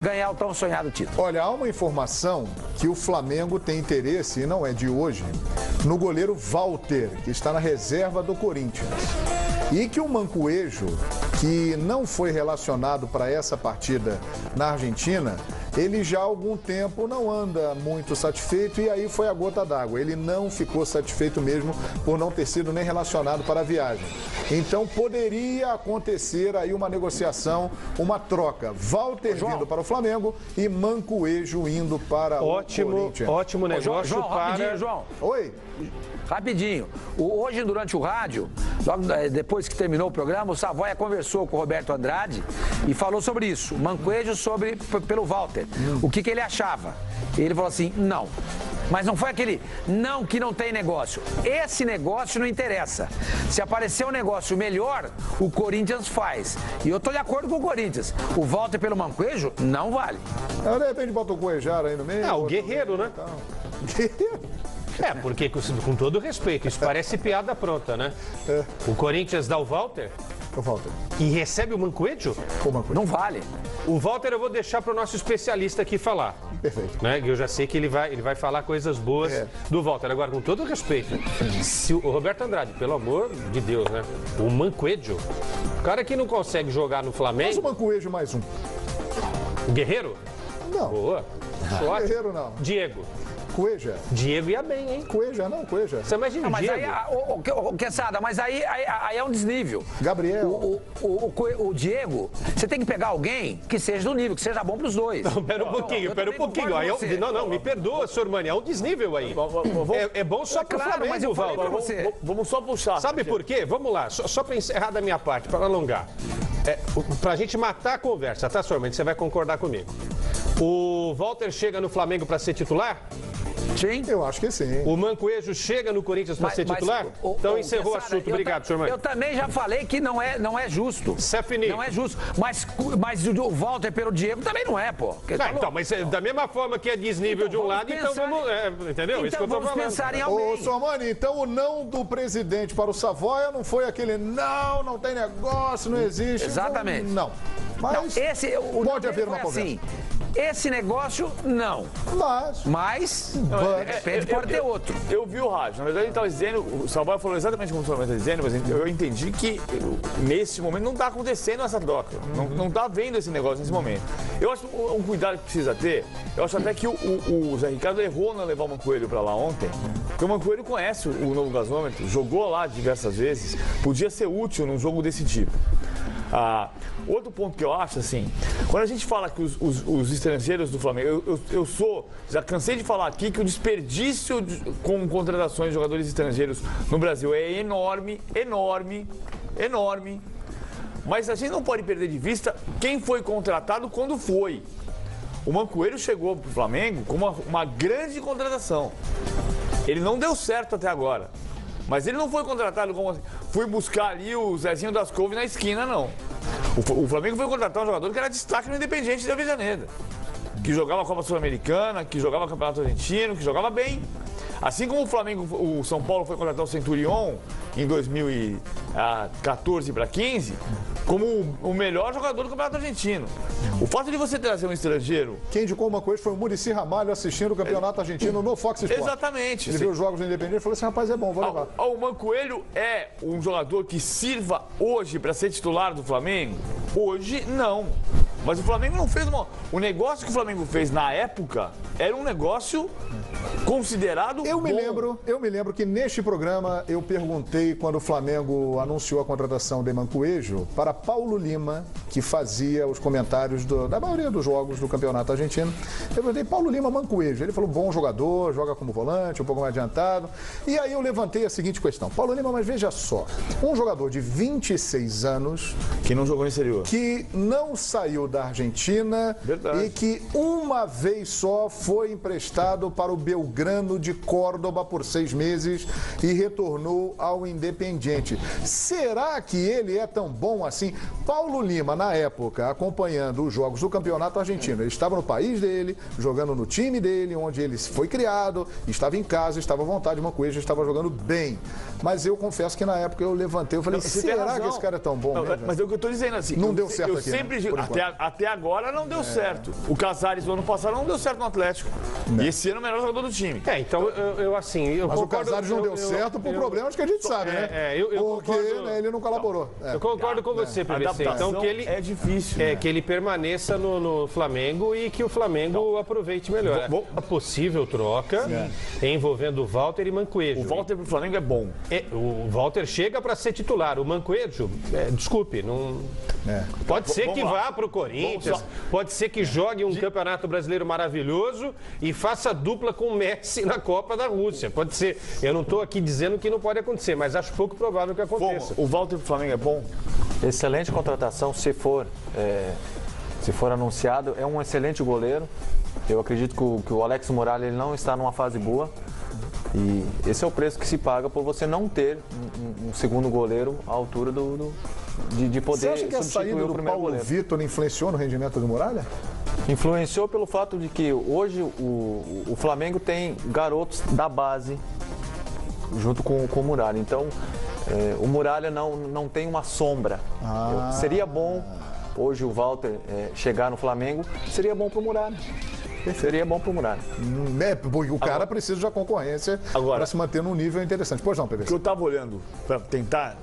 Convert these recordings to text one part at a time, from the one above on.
ganhar o tão sonhado título. Olha, há uma informação que o Flamengo tem interesse, e não é de hoje, no goleiro Walter, que está na reserva do Corinthians. E que o Mancoejo, que não foi relacionado para essa partida na Argentina, ele já há algum tempo não anda muito satisfeito e aí foi a gota d'água. Ele não ficou satisfeito mesmo por não ter sido nem relacionado para a viagem. Então poderia acontecer aí uma negociação, uma troca. Walter vindo para o Flamengo e Mancoejo indo para o Corinthians. Ótimo negócio João, para... rapidinho, João. Oi? Rapidinho. Hoje, durante o rádio, logo depois que terminou o programa, o Savoia conversou com o Roberto Andrade e falou sobre isso. Mancoejo pelo Walter. O que ele achava? Ele falou assim, não. Mas não foi aquele não que não tem negócio. Esse negócio não interessa. Se aparecer um negócio melhor, o Corinthians faz. E eu tô de acordo com o Corinthians. O Walter pelo Mancoejo não vale. De repente bota o Cuejara aí no meio. O Guerreiro, né? Guerreiro. Porque com todo respeito, isso parece piada pronta, né? O Corinthians dá o Walter e recebe o Mancoejo? Não vale. O Walter eu vou deixar para o nosso especialista aqui falar. Perfeito. Né? Eu já sei que ele vai falar coisas boas do Walter. Agora, com todo respeito, se o Roberto Andrade, pelo amor de Deus, né? O Mancoejo, o cara que não consegue jogar no Flamengo... Mas o Mancoejo mais um. O Guerreiro? Não. Boa. Guerreiro não. Diego. Cueja. Diego ia bem, hein? Cueja, não, Cueja. Você imagina mas Diego. aí, Quesada, mas aí é um desnível. Gabriel. O Diego, você tem que pegar alguém que seja do nível, que seja bom pros dois. Não, pera um pouquinho. Aí não, me perdoa, senhor Mani, é um desnível aí. É bom só pro Flamengo, mas eu falei pra você. Vamos só puxar. Sabe por quê? Vamos lá, só para encerrar da minha parte, para não alongar. Pra gente matar a conversa, tá, senhor Mani? Você vai concordar comigo. O Walter chega no Flamengo para ser titular? Sim. Eu acho que sim. O Mancoejo chega no Corinthians para ser titular? Então encerrou o assunto. Obrigado, senhor Mani. Eu também já falei que não é justo. Sefini. Não é justo. Mas o Walter pelo Diego também não é, pô. Então, mas da mesma forma que é desnível de um lado, então vamos... entendeu? Isso que eu tô falando. Pensar em alguém. Ô, Somani, então o não do presidente para o Savoia não foi aquele não tem negócio, não existe. Exatamente. Não. Mas pode haver uma conversa. Assim, esse negócio, não. Mas depende, pode ter outro. Eu vi o rádio. Na verdade, ele estava dizendo, o Savoia falou exatamente como o senhor está dizendo, mas eu entendi que nesse momento não está acontecendo essa troca. Não está vendo esse negócio nesse momento. Eu acho um cuidado que precisa ter. Eu acho até que o Zé Ricardo errou na levar o Mancoejo para lá ontem, porque o Mancoejo conhece o novo gasômetro, jogou lá diversas vezes, podia ser útil num jogo desse tipo. Outro ponto que eu acho, assim, quando a gente fala que os estrangeiros do Flamengo, já cansei de falar aqui que o desperdício com contratações de jogadores estrangeiros no Brasil é enorme, enorme, enorme. Mas a gente não pode perder de vista quem foi contratado quando foi. O Mancoejo chegou para o Flamengo como uma grande contratação. Ele não deu certo até agora. Mas ele não foi contratado como assim, fui buscar ali o Zezinho das Couves na esquina, não. O Flamengo foi contratar um jogador que era destaque no Independiente de Avejaneda, que jogava a Copa Sul-Americana, que jogava o Campeonato Argentino, que jogava bem. Assim como o São Paulo foi contratar o Centurion em 2014 para 15, como o melhor jogador do Campeonato Argentino. O fato de você trazer um estrangeiro... Quem indicou uma coisa foi o Muricy Ramalho assistindo o Campeonato Argentino no Fox Sports. Exatamente. Ele viu os jogos do Independente e falou assim, rapaz, é bom, vou levar. O Mancoejo é um jogador que sirva hoje para ser titular do Flamengo? Hoje, não. Mas o Flamengo não fez o negócio que o Flamengo fez na época era um negócio considerado bom. Eu me lembro que neste programa eu perguntei quando o Flamengo anunciou a contratação de Mancoejo para Paulo Lima, que fazia os comentários da maioria dos jogos do Campeonato Argentino. Eu perguntei, Paulo Lima, Mancoejo. Ele falou, bom jogador, joga como volante, um pouco mais adiantado. E aí eu levantei a seguinte questão. Paulo Lima, mas veja só, um jogador de 26 anos... Que não jogou no exterior. Que não saiu da Argentina. Verdade. E que uma vez só foi emprestado para o Belgrano de Córdoba por 6 meses e retornou ao Independiente. Será que ele é tão bom assim? Paulo Lima, na época, acompanhando os jogos do Campeonato Argentino, ele estava no país dele, jogando no time dele, onde ele foi criado, estava em casa, estava à vontade, Mancoejo estava jogando bem. Mas eu confesso que na época eu levantei, eu falei, será que esse cara é tão bom? Mas é o que eu estou dizendo assim. Não deu certo aqui, sempre, até agora não deu certo. O Casares, no ano passado, não deu certo no Atlético. E esse ano é o melhor jogador do time. Então, eu Mas concordo, o Casares não deu certo por problemas que a gente sabe, né? Porque concordo, ele não colaborou. Eu concordo com você, PVC. Então, que ele, é difícil. que ele permaneça no Flamengo e que o Flamengo aproveite melhor. A possível troca envolvendo o Walter e Mancoejo. O Walter pro Flamengo é bom. O Walter chega para ser titular. O Mancoejo, desculpe, não... Pode ser que vá para o Corinthians, pode ser que jogue um Campeonato Brasileiro maravilhoso e faça dupla com o Messi na Copa da Rússia. Pode ser. Eu não estou aqui dizendo que não pode acontecer, mas acho pouco provável que aconteça. O Walter pro Flamengo é bom? Excelente contratação, se for anunciado. É um excelente goleiro. Eu acredito que o Alex Muralha ele não está numa fase boa. E esse é o preço que se paga por você não ter um segundo goleiro à altura de poder. Você acha que a saída do Paulo Vitor influenciou no rendimento do Muralha? Influenciou pelo fato de que hoje o Flamengo tem garotos da base junto com o Muralha. Então, o Muralha não tem uma sombra. Seria bom hoje o Walter chegar no Flamengo, seria bom para o Muralha. Seria bom para o Muralha. Porque o cara precisa de concorrência para se manter num nível interessante. Pois não, PVC. O que eu estava olhando para tentar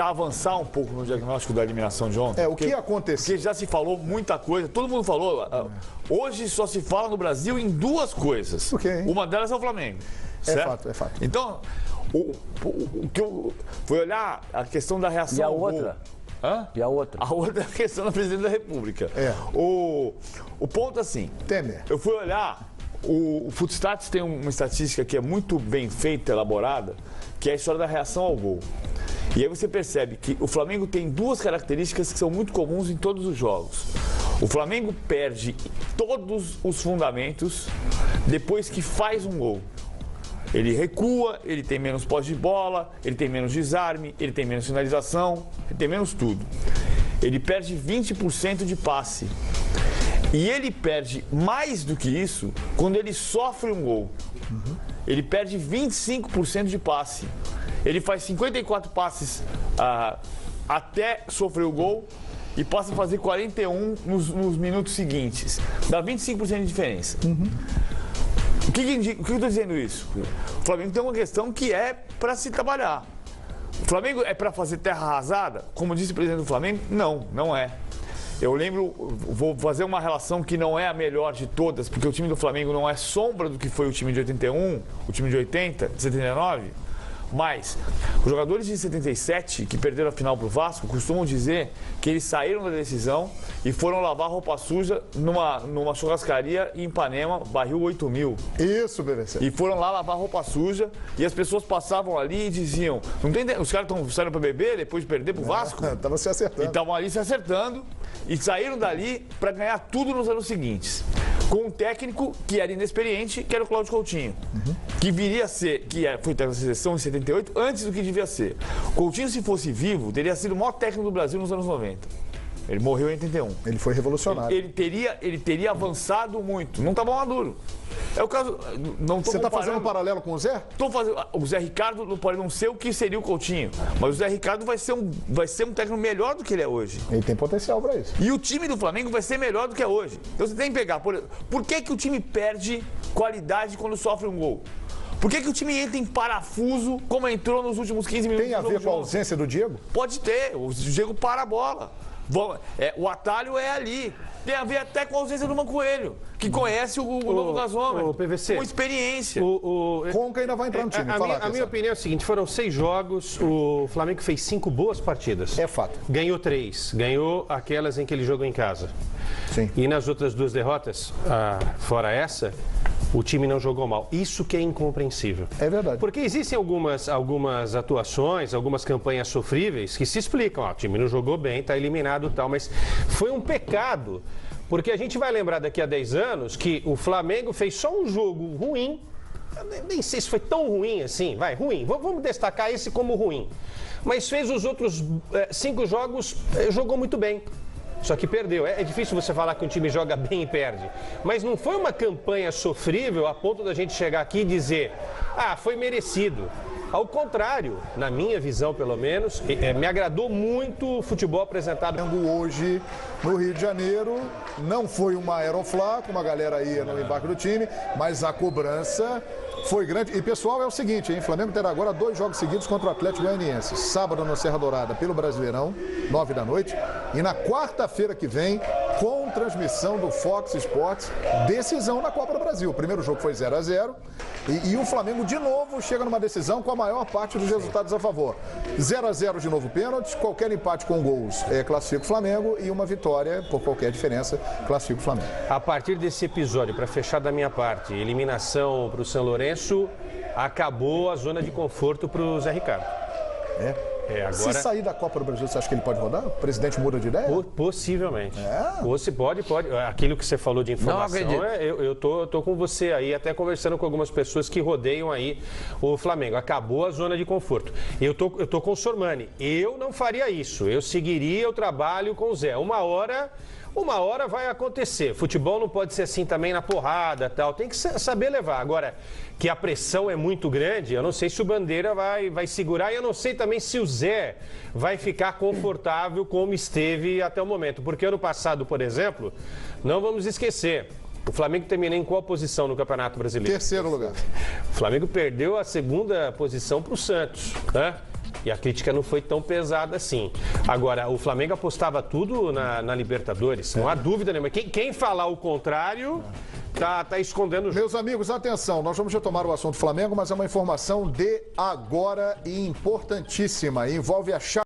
avançar um pouco no diagnóstico da eliminação de ontem. O que aconteceu? Porque já se falou muita coisa, todo mundo falou. Hoje só se fala no Brasil em duas coisas. Uma delas é o Flamengo. Certo? É fato. Então, o que eu fui olhar a questão da reação. E a outra? E a outra? A outra é a questão da presidente da República. O ponto assim. Temer. Eu fui olhar. O Footstats tem uma estatística que é muito bem feita, elaborada, que é a história da reação ao gol. E aí você percebe que o Flamengo tem duas características que são muito comuns em todos os jogos. O Flamengo perde todos os fundamentos depois que faz um gol. Ele recua, ele tem menos posse de bola, ele tem menos desarme, ele tem menos finalização, ele tem menos tudo. Ele perde 20% de passe. E ele perde mais do que isso quando ele sofre um gol. Ele perde 25% de passe. Ele faz 54 passes até sofrer o gol e passa a fazer 41 nos minutos seguintes. Dá 25% de diferença. O que eu estou dizendo isso? O Flamengo tem uma questão que é para se trabalhar. O Flamengo é para fazer terra arrasada? Como disse o presidente do Flamengo, não é. Eu lembro, vou fazer uma relação que não é a melhor de todas, porque o time do Flamengo não é sombra do que foi o time de 81, o time de 80, de 79. Mas os jogadores de 77 que perderam a final para o Vasco costumam dizer que eles saíram da decisão e foram lavar roupa suja numa churrascaria em Ipanema, barril 8.000. Isso, PVC. E foram lá lavar roupa suja e as pessoas passavam ali e diziam, não tem, os caras estão saindo para beber depois de perder para o Vasco? Estavam se acertando. E estavam ali se acertando e saíram dali para ganhar tudo nos anos seguintes. Com um técnico que era inexperiente, que era o Cláudio Coutinho. Que viria a ser, foi técnico da seleção em 78, antes do que devia ser. Coutinho, se fosse vivo, teria sido o maior técnico do Brasil nos anos 90. Ele morreu em 81. Ele foi revolucionário. Ele teria avançado muito. Não estava maduro. É o caso. Você está fazendo um paralelo com o Zé? Estou fazendo. O Zé Ricardo pode não ser o que seria o Coutinho, mas o Zé Ricardo vai ser um técnico melhor do que ele é hoje. Ele tem potencial para isso. E o time do Flamengo vai ser melhor do que é hoje. Então você tem que pegar. Por que o time perde qualidade quando sofre um gol? Por que o time entra em parafuso como entrou nos últimos 15 minutos? Tem a ver com a ausência do Diego? Pode ter. O Diego para a bola. O atalho é ali. Tem a ver até com a ausência do Mancoelho, que conhece o novo Gasômetro. O PVC. Com experiência. Conca ainda vai entrar no time. A minha opinião é a seguinte, foram 6 jogos, o Flamengo fez 5 boas partidas. É fato. Ganhou 3. Ganhou aquelas em que ele jogou em casa. Sim. E nas outras 2 derrotas, fora essa, o time não jogou mal. Isso que é incompreensível. É verdade. Porque existem algumas atuações, algumas campanhas sofríveis que se explicam. O time não jogou bem, está eliminado e tal, mas foi um pecado. Porque a gente vai lembrar daqui a 10 anos que o Flamengo fez só um jogo ruim. Eu nem sei se foi tão ruim assim. Ruim. Vamos destacar esse como ruim. Mas fez os outros 5 jogos, jogou muito bem. só que perdeu. É difícil você falar que um time joga bem e perde, mas não foi uma campanha sofrível a ponto da gente chegar aqui e dizer, foi merecido. Ao contrário, na minha visão pelo menos, me agradou muito o futebol apresentado. Hoje no Rio de Janeiro não foi uma Aeroflá, como a galera ia no embarque do time, mas a cobrança foi grande. E pessoal, é o seguinte, o Flamengo terá agora 2 jogos seguidos contra o Atlético Goianiense. Sábado no Serra Dourada pelo Brasileirão, 9 da noite. E na quarta-feira que vem, com transmissão do Fox Sports, decisão na Copa do Brasil. O primeiro jogo foi 0-0 e o Flamengo de novo chega numa decisão com a maior parte dos resultados a favor. 0-0 de novo pênalti, qualquer empate com gols classifica o Flamengo e uma vitória, por qualquer diferença, classifica o Flamengo. A partir desse episódio, para fechar da minha parte, eliminação para o São Lourenço, acabou a zona de conforto para o Zé Ricardo. Agora... Se sair da Copa do Brasil, você acha que ele pode rodar? O presidente muda de ideia? Possivelmente. Pode. Aquilo que você falou de informação, eu tô com você aí, até conversando com algumas pessoas que rodeiam aí o Flamengo. Acabou a zona de conforto. Eu tô com o Sormani. Eu não faria isso. Eu seguiria o trabalho com o Zé. Uma hora vai acontecer. Futebol não pode ser assim também na porrada, tal. Tem que saber levar. Agora, que a pressão é muito grande, eu não sei se o Bandeira vai segurar e eu não sei também se o Zé vai ficar confortável como esteve até o momento. Porque ano passado, por exemplo, não vamos esquecer, o Flamengo terminou em qual posição no Campeonato Brasileiro? 3º lugar. O Flamengo perdeu a 2ª posição para o Santos, né? E a crítica não foi tão pesada assim. Agora, o Flamengo apostava tudo na Libertadores, não há dúvida nenhuma. Quem falar o contrário, tá escondendo o jogo. Meus amigos, atenção, nós vamos retomar o assunto Flamengo, mas é uma informação de agora e importantíssima. Envolve a chave.